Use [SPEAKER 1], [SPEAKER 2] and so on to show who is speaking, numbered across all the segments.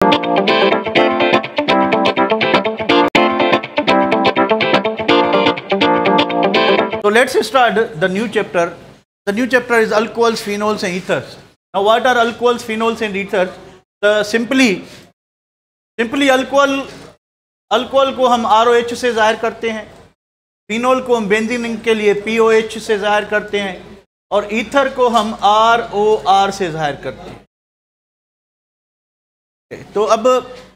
[SPEAKER 1] So let's start the new chapter. The new chapter is alcohols, phenols and ethers. Now what are alcohols, phenols and ethers? simply alcohol को हम ROH से ज़ाहिर करते हैं, phenol को हम benzene ring के लिए POH से ज़ाहिर करते हैं और ईथर को हम ROR से ज़ाहिर करते हैं। तो अब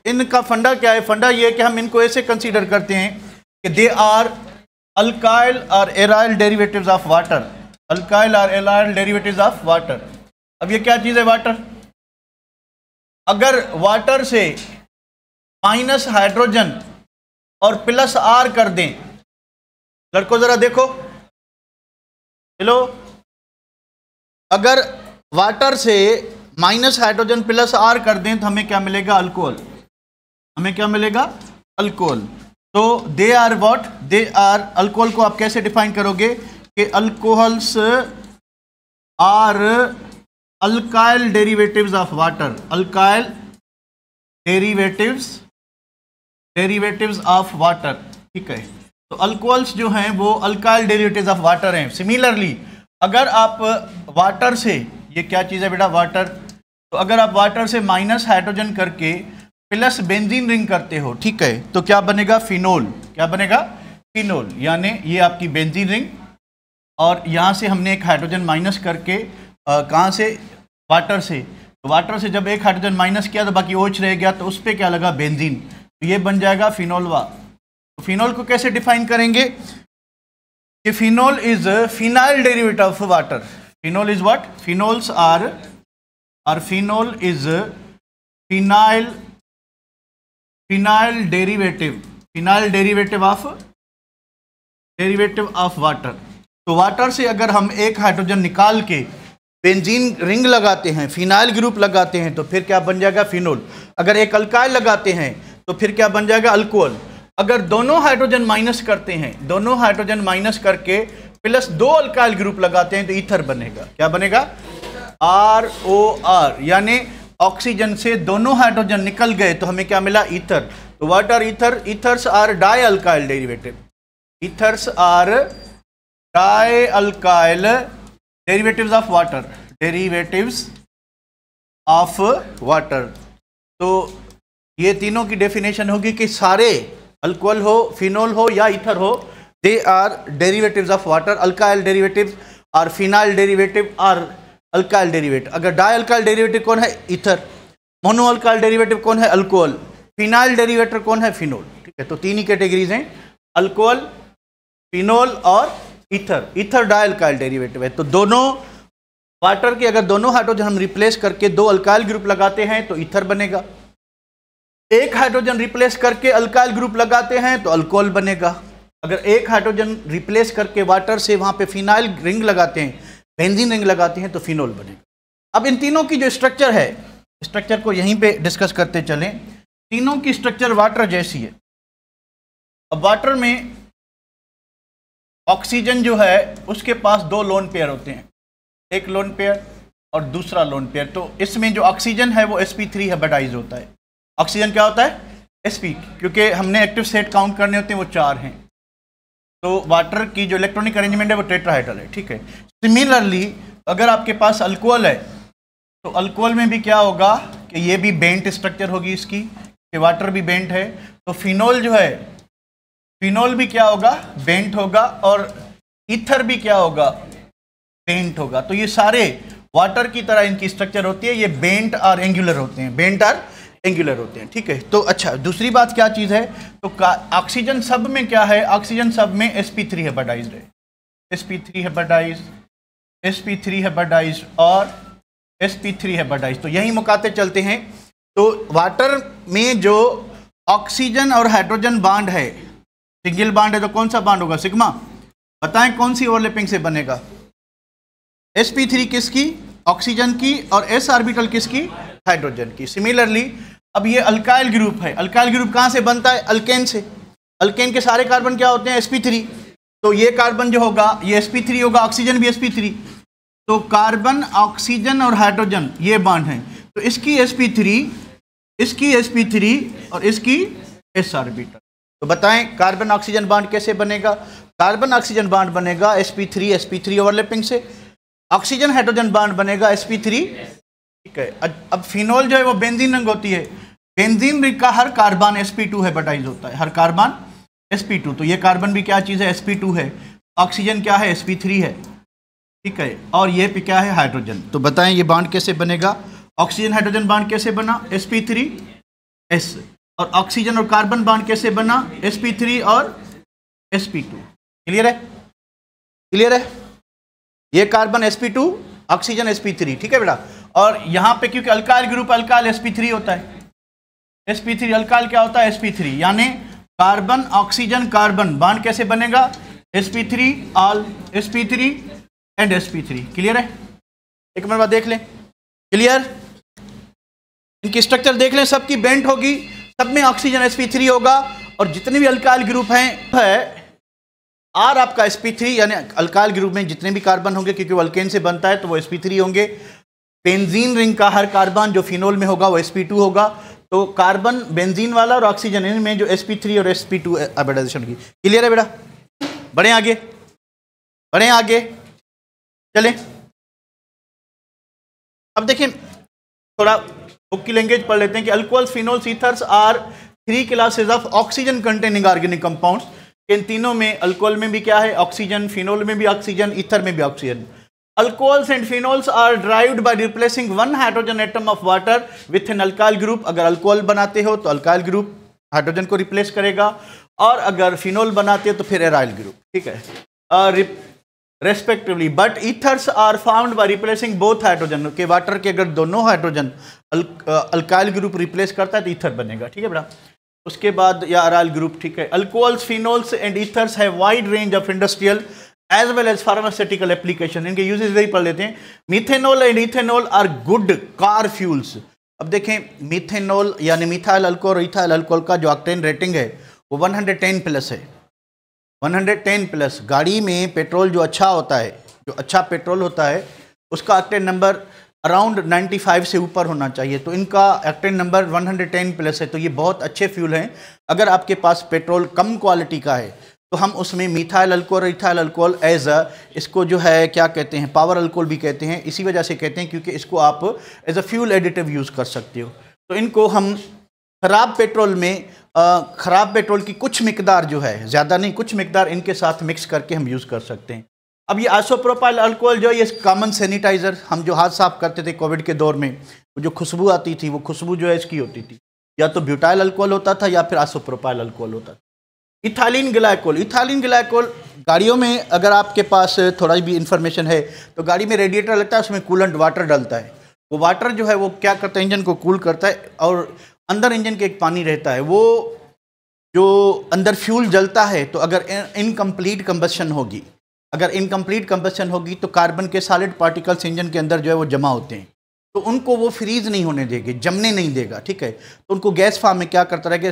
[SPEAKER 1] इनका फंडा क्या है? फंडा ये है कि हम इनको ऐसे कंसीडर करते हैं कि दे आर अल्काइल और aryl derivatives of water. Alkyl और एराइल डेरिवेटिव्स ऑफ वाटर। अब ये क्या चीज़ है वाटर? अगर वाटर से माइनस हाइड्रोजन और प्लस R कर दें, लड़कों ज़रा देखो, हेलो, अगर वाटर से माइनस हाइड्रोजन प्लस R कर दें तो हमें क्या मिलेगा? अल्कोहल। हमें क्या मिलेगा? अल्कोहल। तो they are what? They are, alcohol को आप कैसे डिफाइन करोगे कि alcohols are alkyl derivatives of water. Alkyl derivatives of water, ठीक है। तो अल्कोहल्स जो हैं वो अल्काइल डेरिवेटिव्स ऑफ वाटर हैं। सिमिलरली अगर आप वाटर से, ये क्या चीज़ है बेटा? वाटर। तो अगर आप वाटर से माइनस हाइड्रोजन करके प्लस बेंजीन रिंग करते हो, ठीक है, तो क्या बनेगा? फिनोल। क्या बनेगा? फिनोल। यानी ये आपकी बेंजीन रिंग और यहाँ से हमने एक हाइड्रोजन माइनस करके कहाँ से? वाटर से। तो वाटर से जब एक हाइड्रोजन माइनस किया तो बाकी OH रह गया, तो उस पर क्या लगा? बेंजीन। तो ये बन जाएगा फिनोलवा। तो फिनोल को कैसे डिफाइन करेंगे कि phenol is phenyl derivative of water. Phenol is what? Phenols are phenol is phenyl derivative of water. तो वाटर से अगर हम एक हाइड्रोजन निकाल के बेंजीन रिंग लगाते हैं, फिनाइल ग्रुप लगाते हैं, तो फिर क्या बन जाएगा? फिनोल। अगर एक अल्काइल लगाते हैं तो फिर क्या बन जाएगा? अल्कोहल। अगर दोनों हाइड्रोजन माइनस करते हैं, दोनों हाइड्रोजन माइनस करके प्लस 2 अल्काइल ग्रुप लगाते हैं तो ईथर बनेगा। क्या बनेगा? ROR। यानी ऑक्सीजन से दोनों हाइड्रोजन निकल गए तो हमें क्या मिला? ईथर। तो what are ether? Ethers are di alkyl derivative. Ethers are di alkyl derivatives of water. Derivatives of water. तो ये तीनों की डेफिनेशन होगी कि सारे अल्कोहल हो, फिनोल हो या ईथर हो, they are derivatives of water. Alkyl derivatives और फिनाइल डेरिवेटिव और अल्काइल डेरिवेटिव। अगर डाई अल्काइल डेरिवेटिव कौन है? ईथर। मोनो अल्काइल डेरिवेटिव कौन है? अल्कोहल। फिनाइल डेरिवेटिव कौन है? फिनोल। ठीक है, तो तीन ही कैटेगरीज हैं, अल्कोहल, फिनोल और ether. Ether die alkyl derivative है। तो दोनों वाटर के अगर दोनों हाइड्रोजन हम रिप्लेस करके 2 अल्काइल ग्रुप लगाते हैं तो ईथर बनेगा। एक हाइड्रोजन रिप्लेस करके अल्काइल ग्रुप लगाते हैं तो अल्कोहल बनेगा। अगर एक हाइड्रोजन रिप्लेस करके वाटर से वहां पे फिनाइल रिंग लगाते हैं, बेंजीन रिंग लगाते हैं तो फिनोल बनेगा। अब इन तीनों की जो स्ट्रक्चर है, स्ट्रक्चर को यहीं पे डिस्कस करते चलें। तीनों की स्ट्रक्चर वाटर जैसी है। अब वाटर में ऑक्सीजन जो है उसके पास 2 लोन पेयर होते हैं, एक लोन पेयर और दूसरा लोन पेयर। तो इसमें जो ऑक्सीजन है वो sp3 हाइब्रिडाइज होता है। ऑक्सीजन क्या होता है? sp, क्योंकि हमने एक्टिव सेट काउंट करने होते हैं, वो 4 हैं। तो वाटर की जो इलेक्ट्रॉनिक अरेंजमेंट है वो टेट्राहेड्रल है, ठीक है। सिमिलरली अगर आपके पास अल्कोहल है तो अल्कोहल में भी क्या होगा कि ये भी बेंट स्ट्रक्चर होगी इसकी, कि वाटर भी बेंट है। तो फिनोल जो है, फिनोल भी क्या होगा? बेंट होगा। और ईथर भी क्या होगा? बेंट होगा। तो ये सारे वाटर की तरह इनकी स्ट्रक्चर होती है। ये बेंट और एंगुलर होते हैं, बेंट और एंगुलर होते हैं, ठीक है। तो अच्छा, दूसरी बात क्या चीज़ है? तो ऑक्सीजन सब में क्या है? ऑक्सीजन सब में sp3 हाइब्रिडाइज्ड है। sp3 हाइब्रिडाइज्ड और sp3 हाइब्रिडाइज्ड। तो यही मुकाते चलते हैं। तो वाटर में जो ऑक्सीजन और हाइड्रोजन बांड है, सिंगल बांड है, तो कौन सा बांड होगा? सिग्मा। बताएं कौन सी ओवरलैपिंग से बनेगा? sp3 किसकी? ऑक्सीजन की। और s ऑर्बिटल किसकी? हाइड्रोजन की। सिमिलरली अब ये अल्काइल ग्रुप है। अल्काइल ग्रुप कहाँ से बनता है? अल्केन से। अल्केन के सारे कार्बन क्या होते हैं? sp3। तो ये कार्बन जो होगा ये sp3 होगा, ऑक्सीजन भी sp3। तो कार्बन, ऑक्सीजन और हाइड्रोजन ये बांड हैं। तो इसकी sp3, इसकी sp3 और इसकी s ऑर्बिटल। तो बताएं कार्बन ऑक्सीजन बॉन्ड कैसे बनेगा। कार्बन ऑक्सीजन बॉन्ड बनेगा sp3 ओवरलैपिंग से, ऑक्सीजन हाइड्रोजन बॉन्ड बनेगा sp3, ठीक है। अब फिनोल जो है वो बेंजीन रिंग होती है, बेंजीन रिंग का हर कार्बन sp2 हेपेटाइज होता है, हर कार्बन sp2। तो ये कार्बन भी क्या चीज़ है, sp2 है, ऑक्सीजन क्या है, sp3 है, ठीक है, और ये पे क्या है, हाइड्रोजन। तो बताएं ये बॉन्ड कैसे बनेगा, ऑक्सीजन हाइड्रोजन बॉन्ड कैसे बना, sp3s, और ऑक्सीजन और कार्बन बॉन्ड कैसे बना, sp3 और sp2। क्लियर है, क्लियर है। ये कार्बन sp2, ऑक्सीजन sp3, ठीक है बेटा। और यहाँ पे क्योंकि अल्काइल ग्रुप अल्काइल sp3 होता है, sp3 अल्काइल क्या होता है, sp3, यानी कार्बन ऑक्सीजन कार्बन बॉन्ड कैसे बनेगा, sp3 all sp3 and sp3। Clear है, एक मिनट बाद देख लें, क्लियर। इनकी स्ट्रक्चर देख लें, सबकी बेंट होगी, सब में ऑक्सीजन sp3 होगा, और जितने भी अल्काइल ग्रुप हैं है आर आपका sp3, यानी अल्काइल ग्रुप में जितने भी कार्बन होंगे, क्योंकि वो अल्केन से बनता है तो वो sp3 होंगे। बेंजीन रिंग का हर कार्बन जो फिनोल में होगा वो sp2 होगा। तो कार्बन बेंजीन वाला और ऑक्सीजन इनमें जो sp3 और sp2 हाइब्रिडाइजेशन की। क्लियर है बेटा, बढ़े आगे, बढ़े आगे, चलें। अब देखें थोड़ा बुक की लैंग्वेज पढ़ लेते हैं कि alcohols, phenols, ethers are 3 classes of oxygen containing organic compounds. इन तीनों में, अल्कोहल में भी क्या है, ऑक्सीजन, फिनोल में भी ऑक्सीजन, ईथर में भी oxygen. Alcohols and phenols are derived by replacing one hydrogen atom of water with an alkyl group. अगर अल्कोहल बनाते हो तो अल्काइल ग्रुप हाइड्रोजन को रिप्लेस करेगा, और अगर फिनोल बनाते हो तो फिर एराइल ग्रुप, ठीक है, respectively. But ethers are found by replacing both hydrogen, के वाटर के अगर दोनों हाइड्रोजन अल्काइल ग्रुप रिप्लेस करता है तो ईथर बनेगा, ठीक है बेटा। उसके बाद या अराइल ग्रुप, ठीक है। Alcohols, phenols and ethers have wide range of industrial as well as pharmaceutical application. इनके यूजेस वही पढ़ लेते हैं। Methanol and ethanol are good car fuels. अब देखें मिथेनॉल यानी मिथाइल अल्कोहल और इथाइल अल्कोहल का जो ऑक्टेन रेटिंग है वो 110 प्लस है, 110 प्लस। गाड़ी में पेट्रोल जो अच्छा होता है, जो अच्छा पेट्रोल होता है, उसका ऑक्टेन नंबर अराउंड 95 से ऊपर होना चाहिए। तो इनका ऑक्टेन नंबर 110 प्लस है, तो ये बहुत अच्छे फ्यूल हैं। अगर आपके पास पेट्रोल कम क्वालिटी का है तो हम उसमें मिथाइल अल्कोहल और इथाइल अल्कोहल एज इसको जो है क्या कहते हैं, पावर अल्कोहल भी कहते हैं, इसी वजह से कहते हैं क्योंकि इसको आप as a fuel additive use कर सकते हो। तो इनको हम ख़राब पेट्रोल में ख़राब पेट्रोल की कुछ मिकदार जो है, ज़्यादा नहीं, कुछ मिकदार इनके साथ मिक्स करके हम यूज़ कर सकते हैं। अब ये आइसोप्रोपाइल अल्कोहल जो है, ये कॉमन सैनिटाइज़र, हम जो हाथ साफ करते थे कोविड के दौर में, वो जो खुशबू आती थी, वो खुशबू जो है इसकी होती थी, या तो ब्यूटाइल अल्कोहल होता था या फिर आइसोप्रोपाइल अल्कोहल होता था। इथाइलिन ग्लाइकोल, इथाइलिन ग्लाइकोल गाड़ियों में अगर आपके पास थोड़ा भी इंफॉर्मेशन है तो गाड़ी में रेडिएटर लगता है, उसमें कूलेंट वाटर डलता है। वो वाटर जो है वो क्या करता है, इंजन को कूल करता है, और अंदर इंजन के एक पानी रहता है, वो जो अंदर फ्यूल जलता है, तो अगर इनकम्प्लीट कंबशन होगी, अगर इनकम्प्लीट कंबशन होगी तो कार्बन के सॉलिड पार्टिकल्स इंजन के अंदर जो है वो जमा होते हैं, तो उनको वो फ्रीज नहीं होने देंगे, जमने नहीं देगा, ठीक है। तो उनको गैस फॉर्म में क्या करता रहेगा,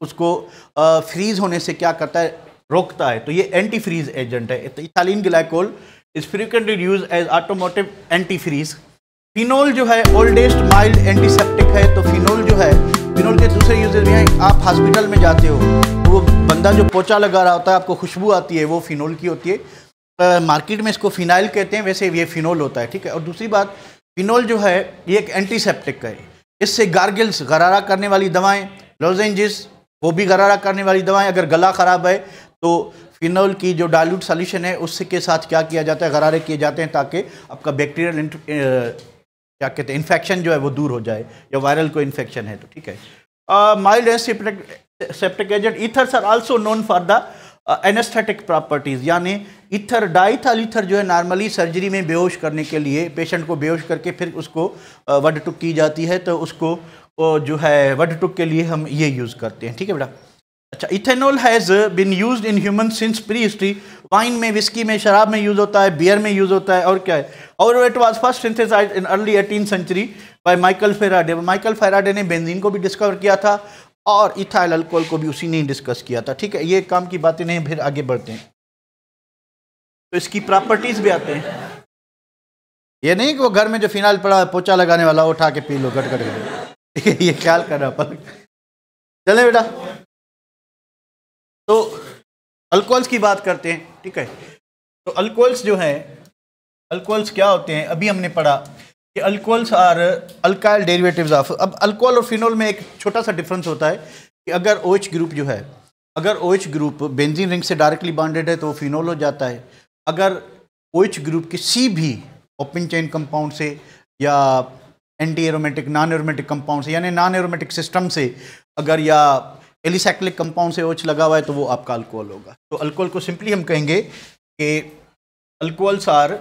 [SPEAKER 1] उसको फ्रीज होने से क्या करता है, रोकता है। तो ये एंटी फ्रीज एजेंट है। तो ethylene glycol is frequently use as automotive anti freeze. Phenol जो है ओल्डेस्ट माइल्ड एंटीसेप्टिक है। तो फिनोल जो है, फिनोल के दूसरे यूजेस भी हैं। आप हॉस्पिटल में जाते हो तो वो बंदा जो पोछा लगा रहा होता है, आपको खुशबू आती है, वो फिनोल की होती है। मार्केट में इसको फिनाइल कहते हैं, वैसे ये फिनोल होता है, ठीक है। और दूसरी बात, फिनोल जो है ये एक एंटीसेप्टिक है। इससे गार्गिल्स, गरारा करने वाली दवाएं, लॉजेंजेस, वो भी गरारा करने वाली दवाएं, अगर गला ख़राब है तो फिनोल की जो डाइल्यूट सॉल्यूशन है उससे के साथ क्या किया जाता है, गरारे किए जाते हैं, ताकि आपका बैक्टीरियल क्या कहते हैं इन्फेक्शन जो है वो दूर हो जाए, या वायरल कोई इन्फेक्शन है तो, ठीक है। Mild antiseptic agent. Ethers are also known for the anaesthetic properties, यानी ईथर, डाइथाइल ईथर जो है नॉर्मली सर्जरी में बेहोश करने के लिए, पेशेंट को बेहोश करके फिर उसको वड टुक की जाती है, तो उसको जो है वड टुक के लिए हम ये यूज़ करते हैं, ठीक है बेटा। अच्छा, ethanol has been used in human since pre history. Wine में, विस्की में, शराब में यूज़ होता है, बियर में यूज़ होता है, और क्या है, और it was first synthesised in early 18th century by Michael Faraday. Michael Faraday ने बेंजीन को भी डिस्कवर किया था और इथाइल अल्कोहल को भी उसी ने डिस्कस किया था, ठीक है। ये काम की बातें नहीं, फिर आगे बढ़ते हैं तो इसकी प्रॉपर्टीज़ भी आते हैं। ये नहीं कि वो घर में जो फिनाइल पड़ा है पोछा लगाने वाला उठा के पी लो, गट गट। ठीक है, ये ख्याल करना पड़ेगा। चले बेटा, तो अल्कोहल्स की बात करते हैं। ठीक है, तो अल्कोहल्स जो है, अल्कोहल्स क्या होते हैं? अभी हमने पढ़ा कि alcohols are alkyl derivatives of. अब अल्कोहल और फिनोल में एक छोटा सा डिफरेंस होता है कि अगर OH ग्रुप जो है, अगर OH ग्रुप बेंजीन रिंग से डायरेक्टली बॉन्डेड है तो वो फिनोल हो जाता है। अगर OH ग्रुप किसी भी ओपन चेन कंपाउंड से या anti aromatic non aromatic compound से, यानी नॉन एरोमेटिक सिस्टम से अगर, या एलिसाइक्लिक कंपाउंड से OH लगा हुआ है तो वो आपका अल्कोहल होगा। तो अल्कोहल को सिंपली हम कहेंगे कि अल्कोहल्स आर,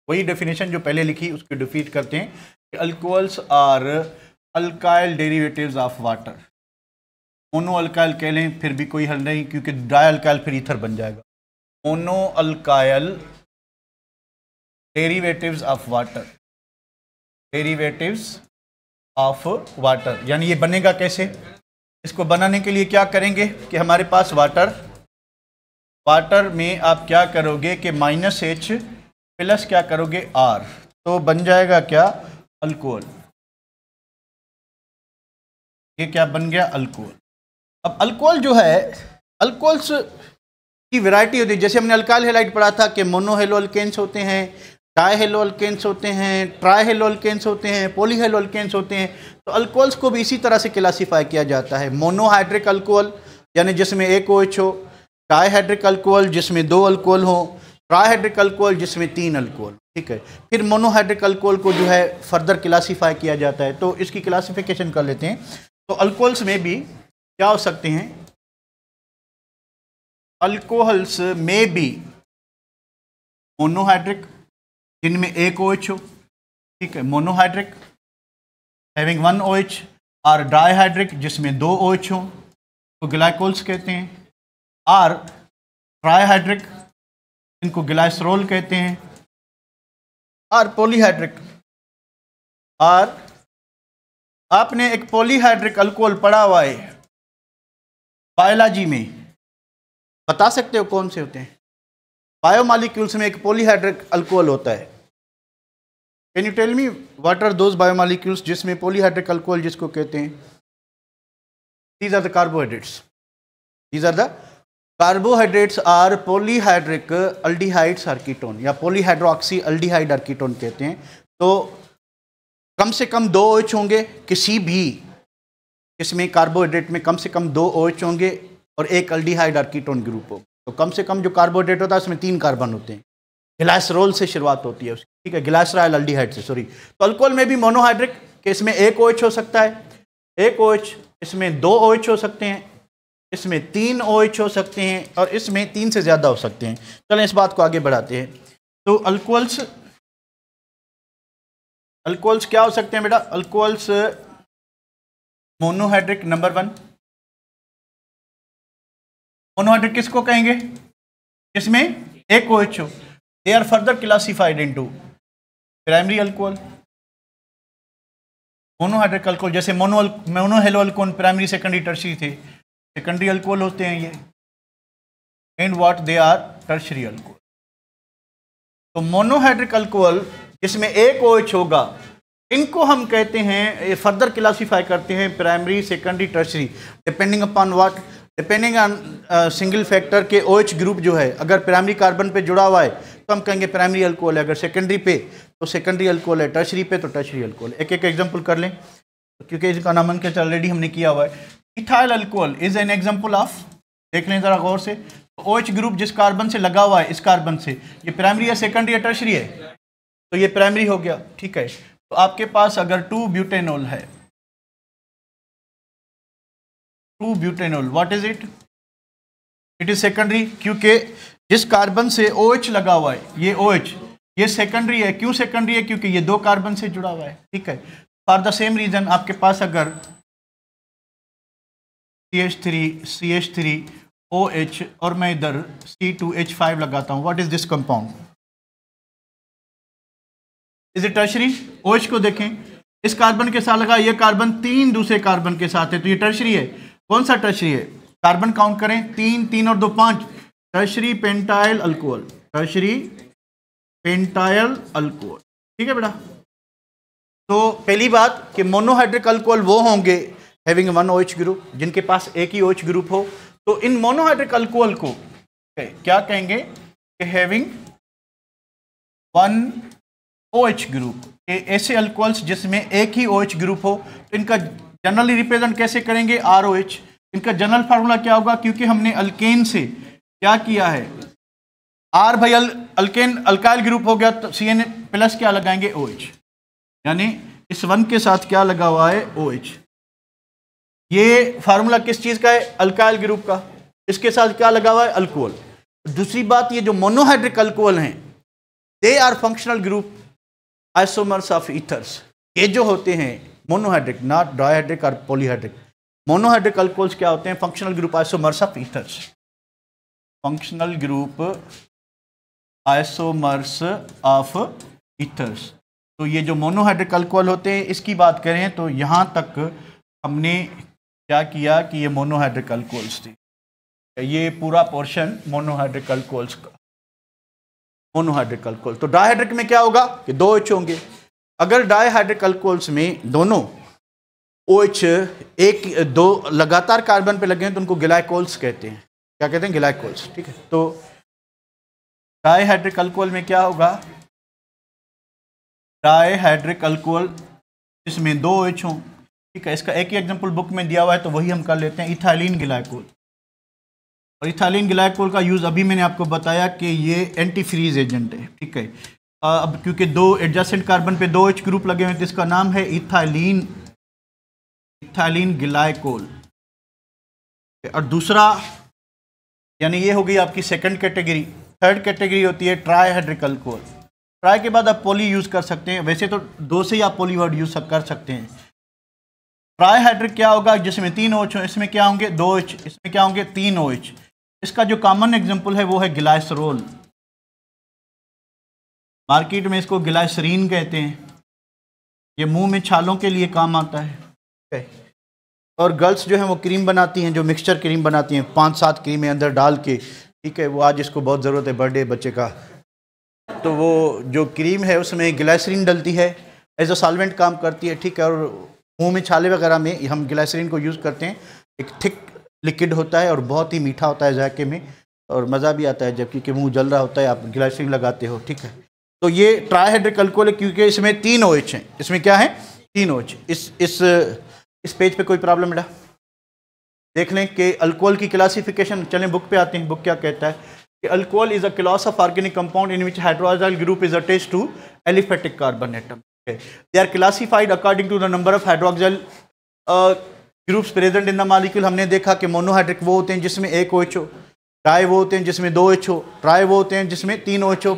[SPEAKER 1] वही डेफिनेशन जो पहले लिखी उसको डिफीट करते हैं कि alcohols are alkyl derivatives of water. Mono alkyl कह लें फिर भी कोई हल नहीं, क्योंकि डाई अल्काइल फिर ईथर बन जाएगा। Mono alkyl derivatives of water, derivatives of water, यानी ये बनेगा कैसे? इसको बनाने के लिए क्या करेंगे कि हमारे पास वाटर में आप क्या करोगे कि -H प्लस क्या करोगे R, तो बन जाएगा क्या? अल्कोहल। ये क्या बन गया? अल्कोहल। अब अल्कोहल जो है, अल्कोहल्स की वैरायटी होती है। जैसे हमने अल्काइल हैलाइड पढ़ा था कि मोनोहेलो अल्केन्स होते हैं, डाइहेलो अल्केन्स होते हैं, ट्राइहेलो अल्केन्स होते हैं, पॉलीहेलो अल्केन्स होते हैं। तो अल्कोहल्स को भी इसी तरह से क्लासीफाई किया जाता है। मोनोहाइड्रिक अल्कोहल यानी जिसमें एक OH हो, डाइहाइड्रिक अल्कोहल जिसमें 2 अल्कोहल हो, ट्राइहाइड्रिक अल्कोहल जिसमें 3 अल्कोहल। ठीक है, फिर मोनोहाइड्रिक अल्कोहल को जो है फर्दर क्लासीफाई किया जाता है। तो इसकी क्लासिफिकेशन कर लेते हैं। तो अल्कोहल्स में भी क्या हो सकते हैं? अल्कोहल्स में भी मोनोहाइड्रिक जिनमें एक OH हो, ठीक है, मोनोहाइड्रिक हैविंग 1 OH, और डाइहाइड्रिक जिसमें 2 OH हो तो ग्लाइकोल्स कहते हैं, और ट्राइहाइड्रिक इनको ग्लाइसरोल कहते हैं, और पॉलीहाइड्रिक। और आपने एक पॉलीहाइड्रिक अल्कोहल पढ़ा हुआ है बायोलॉजी में, बता सकते हो कौन से होते हैं? बायोमॉलिक्यूल्स में एक पॉलीहाइड्रिक अल्कोहल होता है। Can you tell me what are those biomolecules जिसमें पॉलीहाइड्रिक अल्कोहल जिसको कहते हैं? These are the carbohydrates, these are the carbohydrates are polyhydric aldehydes और कीटोन, या पॉलीहाइड्रोक्सी अल्डिहाइड और कीटोन कहते हैं। तो कम से कम 2 OH होंगे किसी भी, इसमें कार्बोहाइड्रेट में कम से कम 2 OH होंगे और एक अल्डिहाइड और कीटोन ग्रुप हो। तो कम से कम जो कार्बोहाइड्रेट होता है उसमें 3 कार्बन होते हैं। ग्लाइसरोल से शुरुआत होती है उसकी, ठीक है, ग्लाइसराइल अल्डिहाइड से, सॉरी। तो अल्कोहल में भी मोनोहाइड्रिक कि इसमें एक OH हो सकता है, एक OH, इसमें 2 OH हो सकते हैं, इसमें 3 OH हो सकते हैं, और इसमें 3 से ज़्यादा हो सकते हैं। चलें इस बात को आगे बढ़ाते हैं। तो अल्कोहल्स क्या हो सकते हैं बेटा? Alcohols monohydric number 1। मोनोहाइड्रिक किसको कहेंगे? इसमें एक OH हो। They are further classified into primary alcohol, monohydric alcohol, जैसे monohalo alcohol primary secondary tertiary थे, सेकेंडरी अल्कोहल होते हैं ये, and what they are tertiary alcohol. तो मोनोहाइड्रिक अल्कोहल जिसमें एक OH होगा, इनको हम कहते हैं, फर्दर क्लासीफाई करते हैं primary secondary tertiary, depending upon what, depending on single factor के OH ग्रुप जो है, अगर प्राइमरी कार्बन पे जुड़ा हुआ है तो हम कहेंगे प्राइमरी अल्कोहल है, अगर सेकेंडरी पे तो सेकेंडरी अल्कोहल है, टर्शियरी पे तो टर्शियरी अल्कोहल। एक एक एग्जांपल कर लें, क्योंकि इसका नामांकन ऑलरेडी हमने किया हुआ है। Ethyl alcohol is an example of, देख लें जरा गौर से, तो OH ग्रुप जिस कार्बन से लगा हुआ है, इस कार्बन से, ये प्राइमरी या सेकेंडरी या टर्शियरी है? तो ये प्राइमरी हो गया, ठीक है। तो आपके पास अगर 2 ब्यूटेनॉल है, 2 butanol, what is it? It is secondary, क्योंकि जिस कार्बन से OH लगा हुआ है, ये OH, ये सेकेंडरी है। क्यों सेकेंडरी है? क्योंकि ये 2 कार्बन से जुड़ा हुआ है, ठीक है। फॉर द सेम रीजन आपके पास अगर CH3 OH और मैं इधर C2H5 लगाता हूं, what is this compound? Is it tertiary? OH को देखें, इस कार्बन के साथ लगा, ये कार्बन 3 दूसरे कार्बन के साथ है, तो ये टर्शियरी है। कौन सा टर्शियरी है? कार्बन काउंट करें, 3 3 और 2 5, tertiary pentyl alcohol, tertiary pentyl alcohol, ठीक है बेटा। तो पहली बात कि मोनोहाइड्रिक अल्कोहल वो होंगे हैविंग वन OH ग्रुप, जिनके पास एक ही OH ग्रुप हो। तो इन मोनोहाइड्रिक अल्कोहल को क्या कहेंगे कि हैविंग वन OH ग्रुप। ऐसे अल्कोहल्स जिसमें एक ही OH ग्रुप हो, तो इनका जनरली रिप्रेजेंट कैसे करेंगे? ROH। इनका जनरल फार्मूला क्या होगा? क्योंकि हमने अल्केन से क्या किया है, R भाई अल्केन अल्काइल ग्रुप हो गया, तो CN प्लस क्या लगाएंगे? OH, यानी इस वन के साथ क्या लगा हुआ है? OH। ये फार्मूला किस चीज का है? अल्काइल ग्रुप का। इसके साथ क्या लगा हुआ है? अल्कोहल। दूसरी बात, ये जो मोनोहाइड्रिक अल्कोहल हैं, they are functional group isomers of ethers. ये जो होते हैं मोनोहाइड्रिक, नॉट डाइहाइड्रिक और पॉलीहाइड्रिक, मोनोहाइड्रिक अल्कोहल्स क्या होते हैं? Functional group isomers of ethers. Functional group isomers of ethers. तो ये जो मोनोहाइड्रिक अल्कोहल होते हैं, इसकी बात करें तो यहाँ तक हमने क्या किया कि ये मोनोहाइड्रिक अल्कोहल्स थे। ये पूरा पोर्शन मोनोहाइड्रिक अल्कोहल्स का, मोनोहाइड्रिक अल्कोहल। तो डाइहाइड्रिक में क्या होगा कि दो OH होंगे। अगर डाइहाइड्रिक अल्कोहल्स में दोनों OH एक दो लगातार कार्बन पे लगे हैं तो उनको ग्लाइकोल्स कहते हैं। क्या कहते हैं? ग्लाइकोल्स। ठीक है, तो डाइहाइड्रिक अल्कोहल में क्या होगा? डाइहाइड्रिक अल्कोहल जिसमें दो OH हों। ठीक है, इसका एक ही एग्जांपल बुक में दिया हुआ है तो वही हम कर लेते हैं, इथाइलिन ग्लाइकोल। और इथाइलिन ग्लाइकोल का यूज़ अभी मैंने आपको बताया कि ये एंटी फ्रीज एजेंट है। ठीक है, अब क्योंकि दो एडजेसेंट कार्बन पे दो OH ग्रुप लगे हुए हैं तो इसका नाम है इथाइलिन ग्लाइकोल। और दूसरा, यानी ये हो गई आपकी सेकंड कैटेगरी। थर्ड कैटेगरी होती है ट्राइहाइड्रिक अल्कोहल। ट्राई के बाद आप पॉली यूज़ कर सकते हैं, वैसे तो दो से ही आप पॉली वर्ड यूज़ कर सकते हैं। ट्राइहाइड्रिक क्या होगा? जिसमें तीन OH हो, इसमें क्या होंगे? दो OH, इसमें क्या होंगे? तीन OH। इसका जो कॉमन एग्जांपल है वो है ग्लाइसरोल। मार्केट में इसको ग्लाइसरीन कहते हैं। ये मुंह में छालों के लिए काम आता है। और गर्ल्स जो है वो क्रीम बनाती हैं, जो मिक्सचर क्रीम बनाती हैं, 5-7 क्रीमें अंदर डाल के। ठीक है, वो आज इसको बहुत ज़रूरत है, बर्थडे बच्चे का, तो वो जो क्रीम है उसमें ग्लाइसरीन डलती है, एज अ सॉल्वेंट काम करती है। ठीक है, और मुंह में छाले वगैरह में हम ग्लाइसरीन को यूज़ करते हैं। एक थिक लिक्विड होता है और बहुत ही मीठा होता है जायके में, और मज़ा भी आता है जब क्योंकि मुंह जल रहा होता है, आप ग्लाइसरीन लगाते हो। ठीक है, तो ये ट्राइहाइड्रिक अल्कोहल है क्योंकि इसमें तीन OH हैं। इसमें क्या है? तीन OH। इस पेज पे कोई प्रॉब्लम बेटा? देख लें कि अल्कोहल की क्लासिफिकेशन। चलें बुक पे आते हैं, बुक क्या कहता है कि alcohol is a class of organic compound in which hydroxyl group is attached to aliphatic carbon atom. They are classified according to the number of hydroxyl groups present in the molecule. हमने देखा कि monohydric वो होते हैं जिसमें एक OH हो, die वो होते हैं जिसमें दो OH हो, ट्राई वो होते हैं जिसमें तीन OH हो।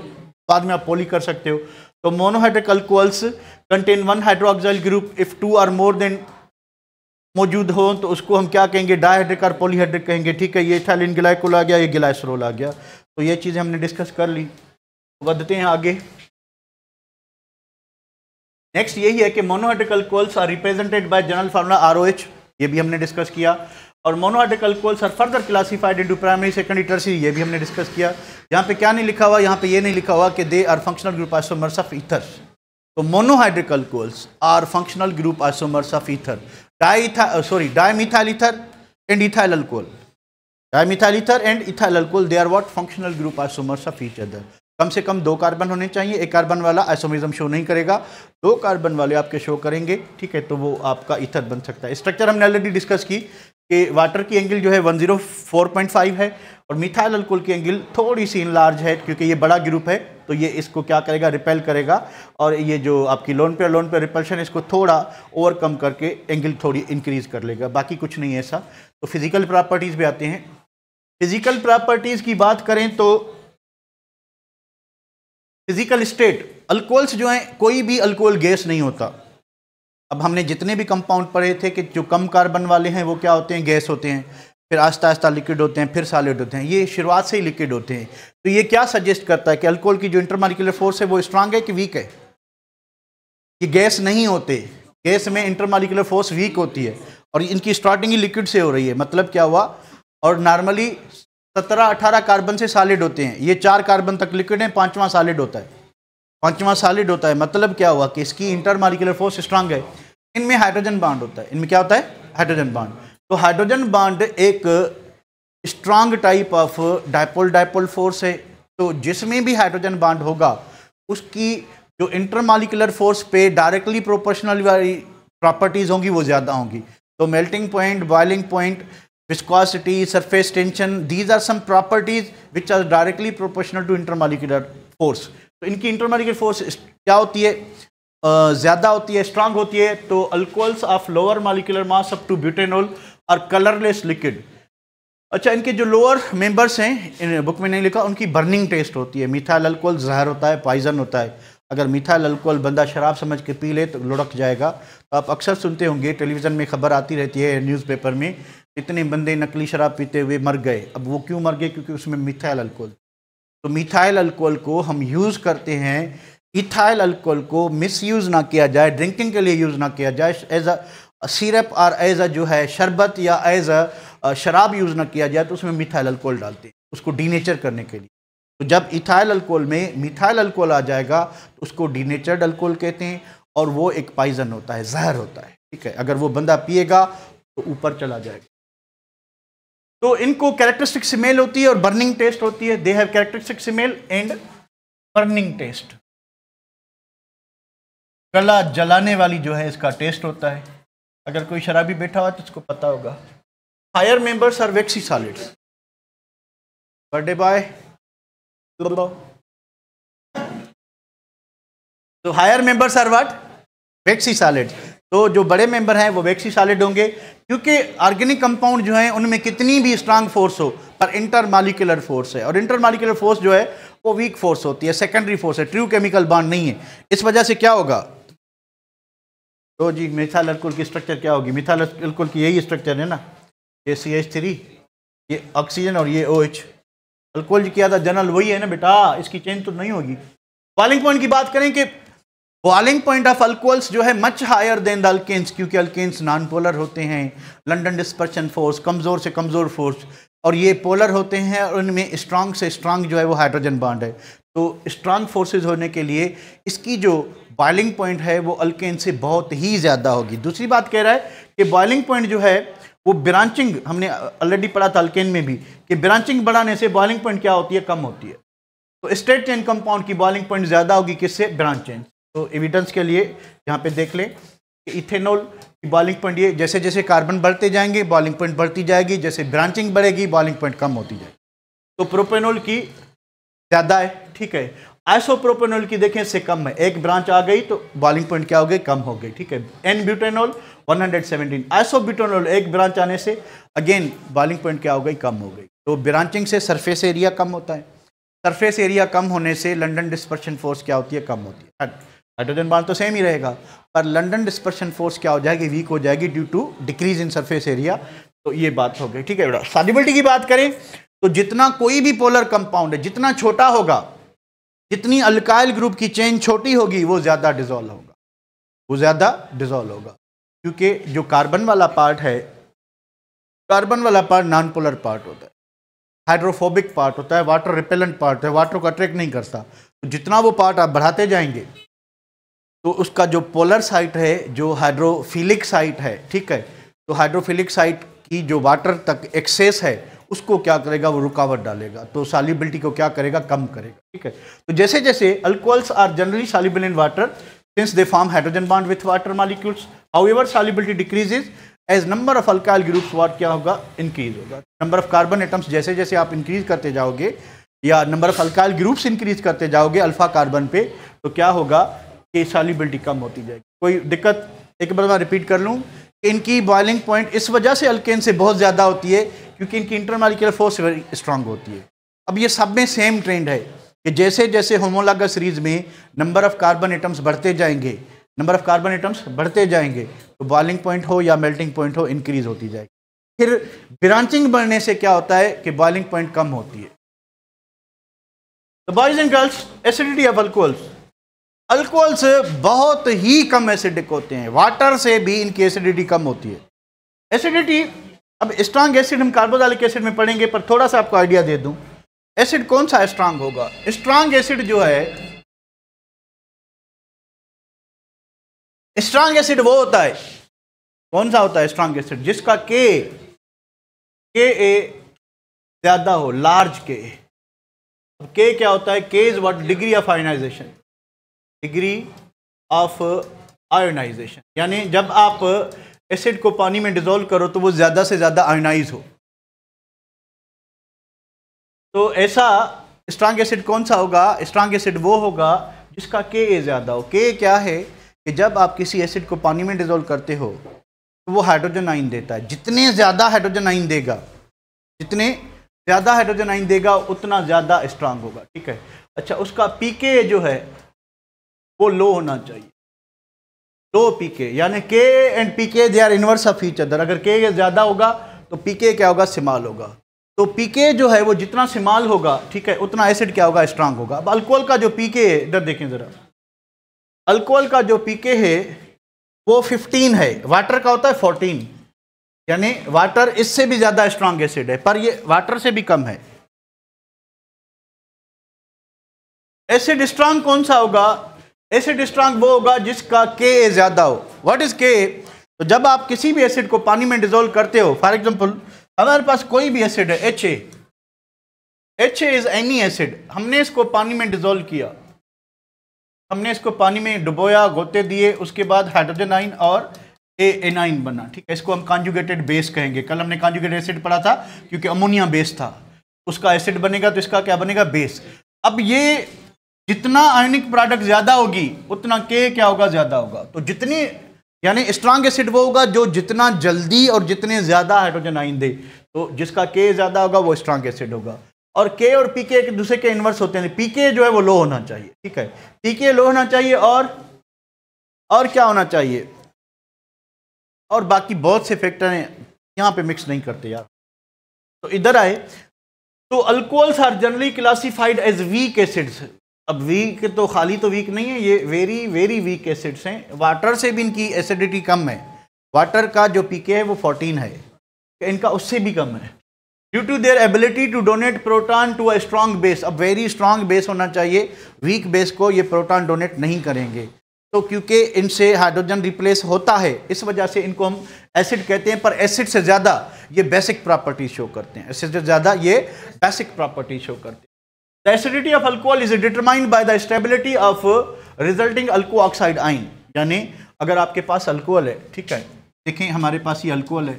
[SPEAKER 1] बाद में आप पॉली कर सकते हो। तो monohydric alcohols contain one hydroxyl group. If two और मोर देन मौजूद हो तो उसको हम क्या कहेंगे? डाइहाइड्रिक और पॉलीहाइड्रिक कहेंगे। ठीक है, ये इथाइलिन ग्लाइकोल आ गया, ये ग्लाइसरोल आ गया। तो ये चीज़ें हमने डिस्कस कर ली। बढ़ते हैं आगे। नेक्स्ट यही है कि monohydric alcohols are represented by general formula ROH, ये भी हमने डिस्कस किया। और monohydric alcohols are further classified into primary, secondary, tertiary, ये भी हमने डिस्कस किया। यहाँ पे क्या नहीं लिखा हुआ? यहाँ पे ये नहीं लिखा हुआ कि they are functional group isomers of ether. तो monohydric alcohols are functional group isomers of ether. Dimethyl ether and ethyl alcohol. Dimethyl ether and ethyl alcohol, they are what? Functional group isomers of each other. कम से कम दो carbon होने चाहिए। एक carbon वाला isomerism show नहीं करेगा, दो कार्बन वाले आपके शो करेंगे। ठीक है, तो वो आपका ईथर बन सकता है। स्ट्रक्चर हमने ऑलरेडी डिस्कस की कि वाटर की एंगल जो है 104.5 है और मिथाइल अल्कोहल की एंगल थोड़ी सी इनलार्ज है क्योंकि ये बड़ा ग्रुप है, तो ये इसको क्या करेगा? रिपेल करेगा। और ये जो आपकी लोन पे रिपल्शन, इसको थोड़ा ओवरकम करके एंगल थोड़ी इंक्रीज कर लेगा, बाकी कुछ नहीं है ऐसा। तो फिजिकल प्रॉपर्टीज़ भी आते हैं। फिजिकल प्रॉपर्टीज़ की बात करें तो फिजिकल स्टेट, अल्कोहल्स जो हैं, कोई भी अल्कोहल गैस नहीं होता। अब हमने जितने भी कंपाउंड पढ़े थे कि जो कम कार्बन वाले हैं वो क्या होते हैं? गैस होते हैं, फिर आस्ता आस्ता लिक्विड होते हैं, फिर सॉलिड होते हैं। ये शुरुआत से ही लिक्विड होते हैं। तो ये क्या सजेस्ट करता है कि अल्कोहल की जो इंटरमॉलिक्यूलर फोर्स है वो स्ट्रांग है कि वीक है? ये गैस नहीं होते, गैस में इंटरमॉलिक्यूलर फोर्स वीक होती है और इनकी स्टार्टिंग ही लिक्विड से हो रही है। मतलब क्या हुआ? और नॉर्मली 17-18 कार्बन से सॉलिड होते हैं, ये 4 कार्बन तक लिक्विड है, 5वां सॉलिड होता है। पांचवा सॉलिड होता है, मतलब क्या हुआ कि इसकी इंटरमॉलिक्यूलर फोर्स स्ट्रांग है। इनमें हाइड्रोजन बॉन्ड होता है, इनमें क्या होता है, हाइड्रोजन बॉन्ड। तो हाइड्रोजन बॉन्ड एक strong type of dipole dipole force है। तो जिसमें भी हाइड्रोजन बॉन्ड होगा उसकी जो इंटरमॉलिक्यूलर फोर्स पे डायरेक्टली प्रोपोर्शनल वाली प्रॉपर्टीज होंगी वो ज़्यादा होंगी। तो melting point, boiling point, viscosity, surface tension, these are some properties which are directly proportional to intermolecular force. तो इनकी इंटरमॉलिक्यूलर फोर्स क्या होती है, ज़्यादा होती है, स्ट्रांग होती है। तो alcohols of lower molecular mass up to butanol और कलरलेस लिक्विड। अच्छा, इनके जो लोअर मेंबर्स हैं, इन बुक में नहीं लिखा, उनकी बर्निंग टेस्ट होती है। मिथाइल अल्कोहल जहर होता है, पॉइजन होता है। अगर मिथाइल अल्कोहल बंदा शराब समझ के पी ले तो लुढ़क जाएगा। तो आप अक्सर सुनते होंगे, टेलीविज़न में खबर आती रहती है, न्यूज़पेपर में, इतने बंदे नकली शराब पीते हुए मर गए। अब वो क्यों मर गए, क्योंकि उसमें मिथाइल अल्कोहल। तो मिथाइल अल्कोहल को हम यूज़ करते हैं, इथाइल अल्कोहल को मिसयूज़ ना किया जाए, ड्रिंकिंग के लिए यूज़ ना किया जाए, एज अ सिरप और एज अ जो है शरबत या एज अ शराब यूज़ ना किया जाए। तो उसमें मिथाइल अल्कोहल डालते हैं उसको डीनेचर करने के लिए। तो जब इथाइल अल्कोहल में मिथाइल अल्कोहल आ जाएगा तो उसको डीनेचर्ड अल्कोहल कहते हैं, और वो एक पॉइजन होता है, जहर होता है। ठीक है, अगर वो बंदा पिएगा तो ऊपर चला जाएगा। तो इनको कैरेक्टरिस्टिक स्मेल होती है और बर्निंग टेस्ट होती है। They have characteristic smell and burning taste. गला जलाने वाली जो है इसका टेस्ट होता है। अगर कोई शराबी बैठा हुआ तो उसको पता होगा। Higher members are waxy solids. Birthday boy, तो higher members are what, waxy solids. तो जो बड़े मेंबर हैं वो वैक्सी सॉलिड होंगे, क्योंकि ऑर्गेनिक कंपाउंड जो है उनमें कितनी भी स्ट्रांग फोर्स हो पर इंटरमॉलिक्यूलर फोर्स है, और इंटरमॉलिक्यूलर फोर्स जो है वो वीक फोर्स होती है, सेकेंडरी फोर्स है, ट्रू केमिकल बॉन्ड नहीं है। इस वजह से क्या होगा, तो जी मिथाइल अल्कोहल की स्ट्रक्चर क्या होगी, मिथाइल अल्कोहल की यही स्ट्रक्चर है ना, ये CH3, ये ऑक्सीजन और ये OH। अल्कोहल की आधा जनरल वही है ना बेटा, इसकी चेंज तो नहीं होगी। बॉइलिंग पॉइंट की बात करें कि बॉइलिंग पॉइंट ऑफ अल्कोहल्स जो है much higher than the alkanes, क्योंकि अल्केन्स नॉन पोलर होते हैं। लंडन डिस्पर्शन फोर्स, कमज़ोर से कमज़ोर फोर्स, और ये पोलर होते हैं और उनमें स्ट्रांग से स्ट्रांग जो है वो हाइड्रोजन बॉन्ड है। तो स्ट्रांग फोर्सेस होने के लिए इसकी जो बॉइलिंग पॉइंट है वो अल्केन से बहुत ही ज़्यादा होगी। दूसरी बात कह रहा है कि बॉइलिंग पॉइंट जो है वो ब्रांचिंग, हमने ऑलरेडी पढ़ा था अल्केन में भी कि ब्रांचिंग बढ़ाने से बॉइलिंग पॉइंट क्या होती है, कम होती है। तो स्ट्रेट चेन कंपाउंड की बॉइलिंग पॉइंट ज़्यादा होगी, किससे, ब्रांच चेन। तो एविडेंस के लिए यहाँ पे देख लें कि इथेनॉल की बॉइलिंग पॉइंट ये, जैसे जैसे कार्बन बढ़ते जाएंगे बॉइलिंग पॉइंट बढ़ती जाएगी, जैसे ब्रांचिंग बढ़ेगी बॉइलिंग पॉइंट कम होती जाएगी। तो प्रोपेनॉल की ज़्यादा है, ठीक है। आइसोप्रोपेनॉल की देखें इससे कम है, एक ब्रांच आ गई तो बॉइलिंग पॉइंट क्या हो गई, कम हो गई, ठीक है। एन ब्यूटेनॉल 117, आइसोब्यूटेनॉल एक ब्रांच आने से अगेन बॉइलिंग पॉइंट क्या हो गई, कम हो गई। तो ब्रांचिंग से सरफेस एरिया कम होता है, सरफेस एरिया कम होने से लंडन डिस्पर्शन फोर्स क्या होती है, कम होती है। हाइड्रोजन बॉन्ड तो सेम ही रहेगा, पर लंडन डिस्पर्शन फोर्स क्या हो जाएगी, वीक हो जाएगी due to decrease in surface area. तो ये बात हो गई, ठीक है बेटा। सॉल्युबिलिटी की बात करें तो जितना कोई भी पोलर कंपाउंड है जितना छोटा होगा, जितनी अल्काइल ग्रुप की चेन छोटी होगी वो ज़्यादा डिजोल्व होगा, वो ज़्यादा डिजोल्व होगा, क्योंकि जो कार्बन वाला पार्ट है, कार्बन वाला पार्ट नॉन पोलर पार्ट होता है, हाइड्रोफोबिक पार्ट होता है, वाटर रिपेलेंट पार्ट है, वाटर को अट्रैक्ट नहीं करता। तो जितना वो पार्ट आप बढ़ाते जाएंगे तो उसका जो पोलर साइट है, जो हाइड्रोफिलिक साइट है, ठीक है, तो हाइड्रोफिलिक साइट की जो वाटर तक एक्सेस है उसको क्या करेगा, वो रुकावट डालेगा। तो सॉल्युबिलिटी को क्या करेगा, कम करेगा, ठीक है। तो जैसे जैसे alcohols are generally soluble in water since they form hydrogen bond with water molecules, however solubility decreases as number of alkyl groups what क्या होगा, इंक्रीज होगा। नंबर ऑफ कार्बन एटम्स जैसे जैसे आप इंक्रीज करते जाओगे या number of alkyl groups increase करते जाओगे अल्फा कार्बन पे, तो क्या होगा कि सॉल्युबिलिटी कम होती जाएगी। कोई दिक्कत, एक बार मैं रिपीट कर लूँ, इनकी बॉइलिंग पॉइंट इस वजह से अल्केन से बहुत ज़्यादा होती है क्योंकि इनकी इंटरमॉलिक्यूलर फोर्स वेरी स्ट्रांग होती है। अब ये सब में सेम ट्रेंड है कि जैसे जैसे होमोलॉगस सीरीज में नंबर ऑफ कार्बन एटम्स बढ़ते जाएंगे, नंबर ऑफ कार्बन एटम्स बढ़ते जाएंगे, तो बॉइलिंग पॉइंट हो या मेल्टिंग पॉइंट हो इंक्रीज होती जाएगी। फिर ब्रांचिंग बढ़ने से क्या होता है कि बॉइलिंग पॉइंट कम होती है। तो boys and girls, acidity of alcohols, alcohols बहुत ही कम एसिडिक होते हैं, वाटर से भी इनकी एसिडिटी कम होती है। एसिडिटी, अब स्ट्रांग एसिड हम कार्बोक्सिलिक एसिड में पढ़ेंगे, पर थोड़ा सा आपको आइडिया दे दूं, एसिड कौन सा स्ट्रांग होगा। स्ट्रांग एसिड जो है स्ट्रांग एसिड वो होता है, कौन सा होता है स्ट्रांग एसिड, जिसका के ए ज्यादा हो, लार्ज के। के क्या होता है, K is what, degree of ionisation, degree of ionisation, यानी जब आप एसिड को पानी में डिसॉल्व करो तो वो ज्यादा से ज्यादा आयोनाइज हो। तो ऐसा स्ट्रांग एसिड कौन सा होगा, स्ट्रांग एसिड वो होगा जिसका के ज्यादा हो। के क्या है कि जब आप किसी एसिड को पानी में डिसॉल्व करते हो तो वो हाइड्रोजन आयन देता है, जितने ज्यादा हाइड्रोजन आयन देगा, जितने ज्यादा हाइड्रोजन आयन देगा उतना ज्यादा स्ट्रांग होगा, ठीक है। अच्छा, उसका पीके जो है वो लो होना चाहिए, लो पीके, यानी K and pK they are inverse of each other. अगर के ज्यादा होगा तो पीके क्या होगा, स्मॉल होगा। तो पीके जो है वो जितना स्मॉल होगा, ठीक है, उतना एसिड क्या होगा, स्ट्रांग होगा। अब अल्कोहल का जो पीके है, इधर देखें जरा, अल्कोहल का जो पीके है वो 15 है, वाटर का होता है 14, यानी वाटर इससे भी ज्यादा स्ट्रांग एसिड है, पर ये वाटर से भी कम है। एसिड स्ट्रांग कौन सा होगा, एसिड स्ट्रांग वो होगा जिसका के ज्यादा हो। व्हाट इज के, तो जब आप किसी भी एसिड को पानी में डिसॉल्व करते हो, फॉर एग्जांपल हमारे पास कोई भी एसिड है, H A is any acid, हमने इसको पानी में डिसॉल्व किया, हमने इसको पानी में डुबोया, गोते दिए, उसके बाद हाइड्रोजन आयन और एनाइन बना, ठीक है, इसको हम कॉन्जुगेटेड बेस कहेंगे। कल हमने कॉन्जुगेटेड एसिड पढ़ा था, क्योंकि अमोनिया बेस था, उसका एसिड बनेगा तो इसका क्या बनेगा, बेस। अब ये जितना आयनिक प्रोडक्ट ज्यादा होगी उतना के क्या होगा, ज्यादा होगा। तो जितनी, यानी स्ट्रांग एसिड वो होगा जो जितना जल्दी और जितने ज्यादा हाइड्रोजन आयन दे, तो जिसका के ज्यादा होगा वो स्ट्रांग एसिड होगा। और के और पीके एक दूसरे के इनवर्स होते हैं, पीके जो है वो लो होना चाहिए, ठीक है, पीके लो होना चाहिए, और क्या होना चाहिए, और बाकी बहुत से फैक्टर हैं, यहां पे मिक्स नहीं करते यार। तो इधर आए, तो alcohols are generally classified as weak acids. अब वीक तो खाली तो वीक नहीं है, ये वेरी वेरी वीक एसिड्स हैं, वाटर से भी इनकी एसिडिटी कम है, वाटर का जो पीके है वो 14 है, इनका उससे भी कम है। Due to their ability to donate proton to a strong base, अब वेरी स्ट्रॉन्ग बेस होना चाहिए, वीक बेस को ये प्रोटॉन डोनेट नहीं करेंगे, तो क्योंकि इनसे हाइड्रोजन रिप्लेस होता है, इस वजह से इनको हम एसिड कहते हैं। पर एसिड से ज़्यादा ये बेसिक प्रॉपर्टी शो करते हैं, एसिड से ज़्यादा ये बेसिक प्रॉपर्टी शो करते हैं। The acidity of alcohol is determined by the stability of resulting alkoxide ion, यानी अगर आपके पास अल्कोहल है, ठीक है, देखें हमारे पास ये अल्कोहल है,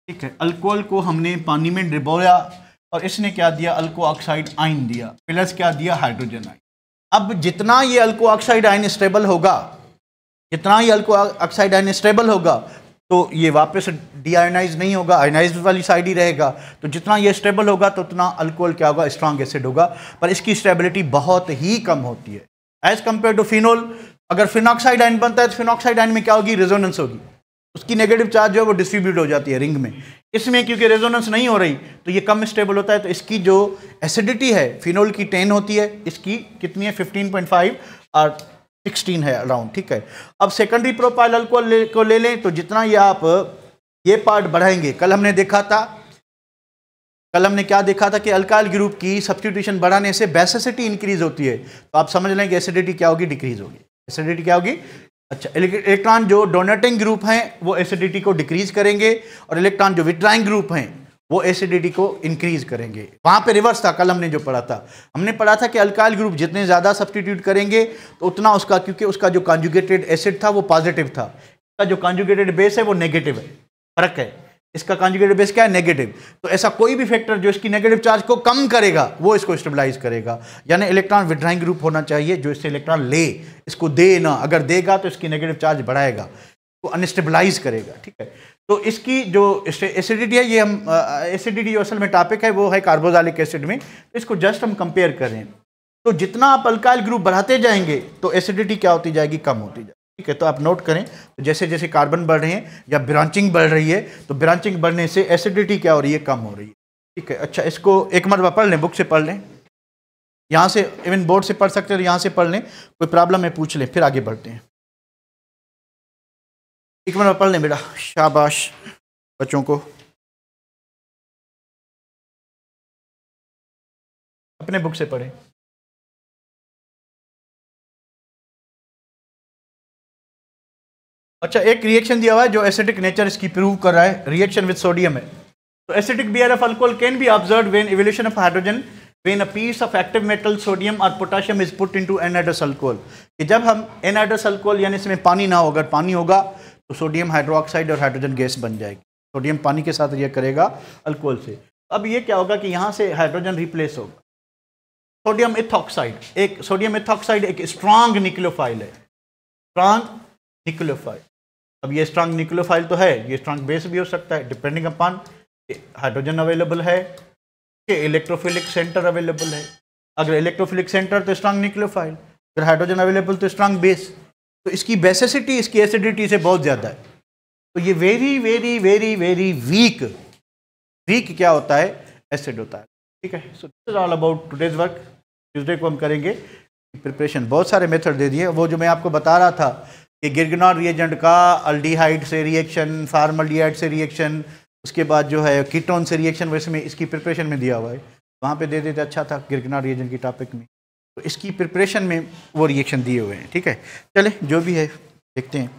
[SPEAKER 1] ठीक है, अल्कोहल को हमने पानी में डिबोया और इसने क्या दिया, अल्को ऑक्साइड आयन दिया, प्लस क्या दिया, हाइड्रोजन आयन। अब जितना ये अल्को ऑक्साइड आयन स्टेबल होगा, जितना ये अल्को ऑक्साइड आयन स्टेबल होगा, तो ये वापस डीआयोनाइज नहीं होगा, आयोनाइज वाली साइड ही रहेगा। तो जितना ये स्टेबल होगा तो उतना अल्कोहल क्या होगा, स्ट्रॉन्ग एसिड होगा, पर इसकी स्टेबिलिटी बहुत ही कम होती है एज कंपेयर टू फिनोल। अगर फिनॉक्साइड आयन बनता है तो फिनॉक्साइड आयन में क्या होगी, रेजोनेंस होगी, उसकी नेगेटिव चार्ज जो है वो डिस्ट्रीब्यूट हो जाती है रिंग में। इसमें क्योंकि रेजोनेंस नहीं हो रही तो ये कम स्टेबल होता है, तो इसकी जो एसिडिटी है फिनोल की 10 होती है, इसकी कितनी है 15.5 और 16 है अराउंड, ठीक है। अब सेकेंडरी प्रोपाइल अल्कोहल को ले लें, तो जितना ये आप ये पार्ट बढ़ाएंगे, कल हमने देखा था, कल हमने क्या देखा था कि अल्काइल ग्रुप की सब्स्टिट्यूशन बढ़ाने से बेसिसिटी इंक्रीज होती है, तो आप समझ लें कि एसिडिटी क्या होगी, डिक्रीज होगी। एसिडिटी क्या होगी, अच्छा, इलेक्ट्रॉन जो डोनेटिंग ग्रुप हैं वो एसिडिटी को डिक्रीज करेंगे, और इलेक्ट्रॉन जो विड्राइंग ग्रुप हैं वो एसिडिटी को इंक्रीज करेंगे। वहाँ पे रिवर्स था, कल हमने जो पढ़ा था, हमने पढ़ा था कि अल्काइल ग्रुप जितने ज़्यादा सब्स्टिट्यूट करेंगे तो उतना उसका, क्योंकि उसका जो कॉन्जुगेटेड एसिड था वो पॉजिटिव था, इसका जो कॉन्जुगेटेड बेस है वो नेगेटिव है, फर्क है, इसका कॉन्जुगेटेड बेस क्या है, नेगेटिव। तो ऐसा कोई भी फैक्टर जो इसकी नेगेटिव चार्ज को कम करेगा वो इसको स्टेबलाइज करेगा, यानी इलेक्ट्रॉन विड्राइंग ग्रुप होना चाहिए जो इससे इलेक्ट्रॉन ले, इसको दे ना, अगर देगा तो इसकी नेगेटिव चार्ज बढ़ाएगा, तो अनस्टेबलाइज करेगा, ठीक है। तो इसकी जो एसिडिटी है, ये हम एसिडिटी जो असल में टॉपिक है वो है कार्बोक्सिलिक एसिड में, इसको जस्ट हम कंपेयर करें, तो जितना आप अल्काइल ग्रुप बढ़ाते जाएंगे तो एसिडिटी क्या होती जाएगी, कम होती जाएगी, ठीक है। तो आप नोट करें, तो जैसे जैसे कार्बन बढ़ रहे हैं या ब्रांचिंग बढ़ रही है, तो ब्रांचिंग बढ़ने से एसिडिटी क्या हो रही है, कम हो रही है, ठीक है। अच्छा, इसको एक मरतबा पढ़ लें, बुक से पढ़ लें, यहाँ से इवन बोर्ड से पढ़ सकते हैं, यहाँ से पढ़ लें, कोई प्रॉब्लम है पूछ लें, फिर आगे बढ़ते हैं। एक मरतबा पढ़ लें बेटा, शाबाश बच्चों को, अपने बुक से पढ़ें। अच्छा, एक रिएक्शन दिया हुआ है जो एसिडिक नेचर इसकी प्रूव कर रहा है, रिएक्शन विद सोडियम है। तो acidic BRF alcohol can be observed when evolution of hydrogen when a piece of active metal sodium और potassium is put into anhydrous alcohol, कि जब हम एनहाइड्रस अल्कोहल यानी इसमें पानी ना हो, अगर पानी होगा तो सोडियम हाइड्रोक्साइड और हाइड्रोजन गैस बन जाएगी। सोडियम पानी के साथ रिएक्ट करेगा अल्कोहल से। अब ये क्या होगा कि यहाँ से हाइड्रोजन रिप्लेस होगा, सोडियम इथॉक्साइड, एक सोडियम इथॉक्साइड एक स्ट्रांग न्यूक्लियोफाइल है, स्ट्रांग न्यूक्लियोफाइल। अब ये स्ट्रांग न्यूक्लियोफाइल तो है, ये स्ट्रांग बेस भी हो सकता है डिपेंडिंग अपॉन हाइड्रोजन अवेलेबल है कि इलेक्ट्रोफिलिक सेंटर अवेलेबल है। अगर इलेक्ट्रोफिलिक सेंटर तो स्ट्रांग न्यूक्लियोफाइल, अगर हाइड्रोजन अवेलेबल तो स्ट्रांग बेस। तो इसकी बेसिसिटी इसकी एसिडिटी से बहुत ज़्यादा है। तो ये very very very very week क्या होता है, एसिड होता है। ठीक है, so this is all about today's work. Tuesday को हम करेंगे प्रिपरेशन। बहुत सारे मेथड दे दिए, वो जो मैं आपको बता रहा था कि गिरगनॉल रिएजेंट का अल्डिहाइड से रिएक्शन, फार्मल्डिहाइड से रिएक्शन, उसके बाद जो है कीटोन से रिएक्शन, वैसे में इसकी प्रिपरेशन में दिया हुआ है, वहाँ पे दे देते अच्छा था गिरगनॉल रिएजेंट की टॉपिक में। तो इसकी प्रिपरेशन में वो रिएक्शन दिए हुए हैं। ठीक है, चले जो भी है देखते हैं।